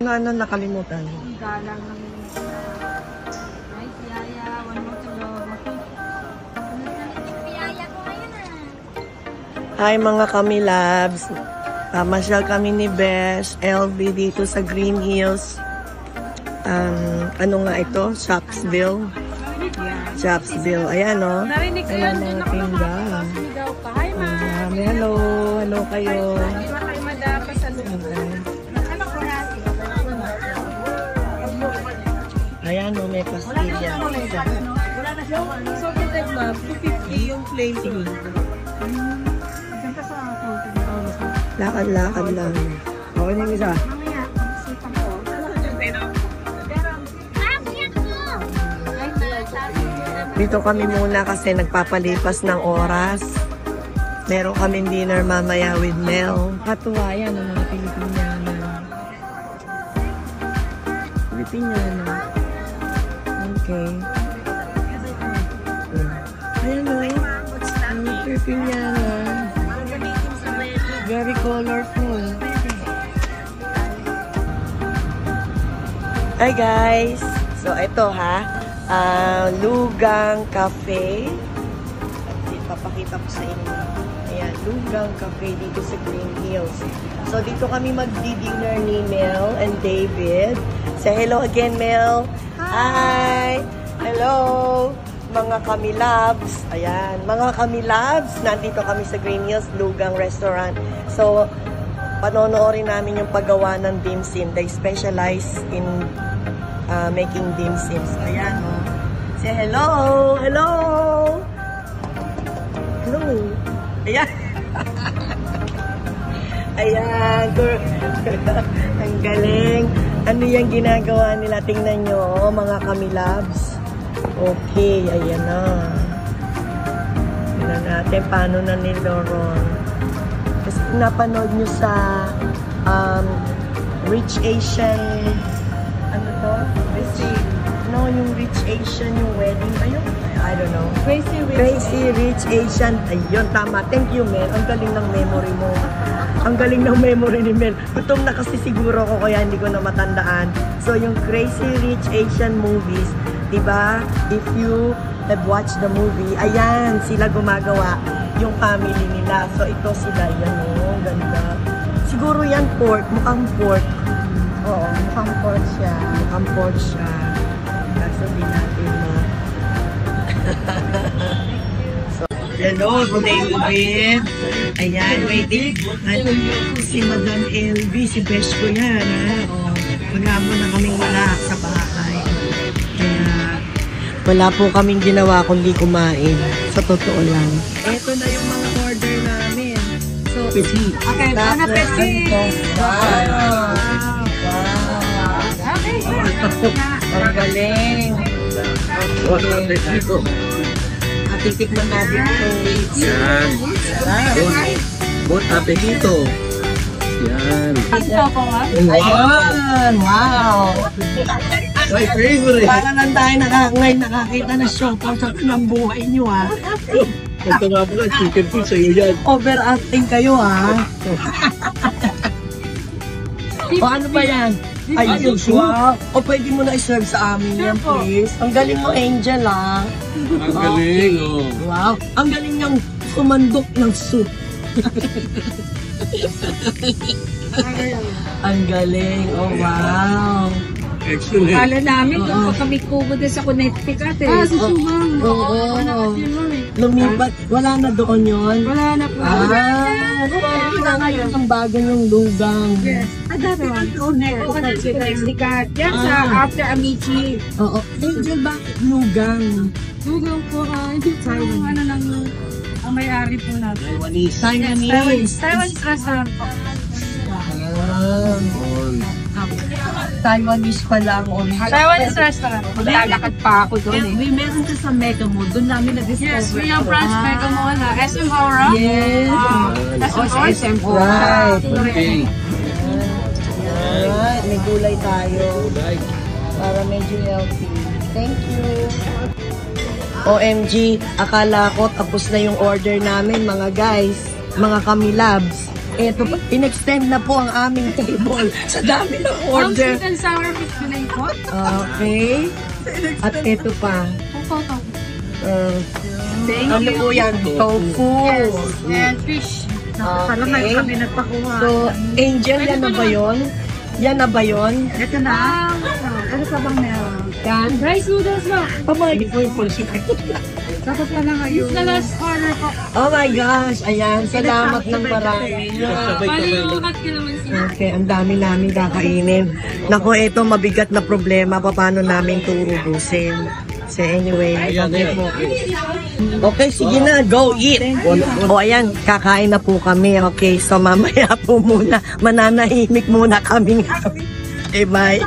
Ano nakalimutan? Galang ng ay, piyaya, one more to go. Piyaya ko ngayon Hi mga Kamilabs. Masyal kami ni Besh, LB dito sa Green Hills. Ano nga ito? Shopsville. Shopsville. Ayan o. Narinig ko yan. Doon ako nakakasigaw pa. Hi, ma'am. Hello. Hello kayo. Iwa kayo madapa sa loob. Ano ko na? Ayan o, may pastilya. So, good ma'am. 250 yung plain tea. Diyan ka sa Lakad-lakad lang. Okay na yung isa. mamaya. Sipan ko. Dito kami muna kasi nagpapalipas ng oras. Meron kaming dinner mamaya with Mel. Katuwayan ng mga Pilipiniana. Pilipiniana. Okay. Ayan o. Ang Pilipiniana. Very colorful. Hi guys! So ito ha. Lugang Cafe. Papakita ko sa inyo. Ayan, Lugang Cafe dito sa Green Hills. So, dito kami magdi-dinner ni Mel and David. Say hello again, Mel. Hi! Hello! Mga Kamilabs. Ayan, mga Kamilabs. Nandito kami sa Green Hills, Lugang Restaurant. So, panonoorin namin yung paggawa ng dim sum. They specialize in making dim sums. Ayan, oh. Say hello! Hello! Hello! Ayan! Ayan! Ang galing! Ano yung ginagawa nila? Tingnan nyo, oh, mga Kamilabs. Okay, ayan na. Tingnan natin paano na niloron. Kasi napanood nyo sa Rich Asian ano to? No, yung Rich Asian, yung wedding ba yun? I don't know. Crazy Rich Asian. Ayun, tama. Thank you, Mel. Ang galing ng memory mo. Ang galing ng memory ni Mel. Gutom na kasi siguro ko kaya hindi ko na matandaan. So, yung Crazy Rich Asian movies, diba? If you have watched the movie, ayan, sila gumagawa yung family nila. So, ito sila. Yan, oh. Ganda. Siguro yan pork. Mukhang pork. Oo, mukhang pork siya. Mukhang pork siya. Kaso di natin mo. So, hello, David. Ayan, waiting. Si Madam LB, si Besh ko yan. Maghapon na kaming wala sa bahay. Kaya, wala po kaming ginawa kundi kumain. Sa totoo lang. Ito na yung mga order namin. So, petit. Okay, ano petit? Wow. Ang galing. Titikman natin ito. Yan. Bon apetito. Yan. Ito po nga. Ayan. Wow. My favorite. Para lang tayo ngayon nakakita na show po sa ng buhay nyo ha. Ito nga po lang, chicken food sa iyo yan. Overacting kayo ha. O ano ba yan? Ay, wow. O pwede mo na i-serve sa amin yan, please. Ang galing mo, Angel, ha? Ang galing, oh. Wow. Ang galing niyang kumandok ng soup. Ang galing. Oh, wow. Excellent. Kala namin doon kami kubo din sa Connecticut eh. sa Subang. Oo. Lumipat. Wala na doon yun? Wala na po. Kaya ngayon ang bago yung lugang. Yes. Dati Connecticut. Yan sa after Amici. Oo. Angel, bakit lugang? Lugaw po hindi po ano lang ang may-ari po natin. Taiwanese. Taiwanese restaurant po. Taiwanese pala ang original. Taiwanese restaurant. Maglalakad pa ako doon eh. May meron ka sa Mega Mall. Doon namin na-discover. Yes, we have branch Mega Mall na. SM Aura. Yes. SM Aura. Right. Okay. Alright. May gulay tayo. Para medyo healthy. Thank you. OMG, akala ko tapos na yung order namin mga guys. Mga Kamilabs. Eto, in-extend na po ang aming table sa dami ng order. Sweet and sour fish fillet po. Okay. At ito pa. Toto. Ano po yan? Tofu. And fish. Okay. kami nagpakuha. So, Angel, yan na ba yun? Yan na ba yun? Ito na. Ano pa bang meron? Yan. Rice noodles ba? Oh my God. Dapat pa na ngayon. The last order po. Oh my gosh. Ayan. Salamat ng marami. Palilukat ka naman siya. Okay, ang dami namin kakainin. Naku, ito mabigat na problema. Paano namin ito urubusin? So anyway, okay po. Okay, sige na. Go eat. O ayan, kakain na po kami. Okay, so mamaya po muna. Mananahimik muna kami. Okay, bye.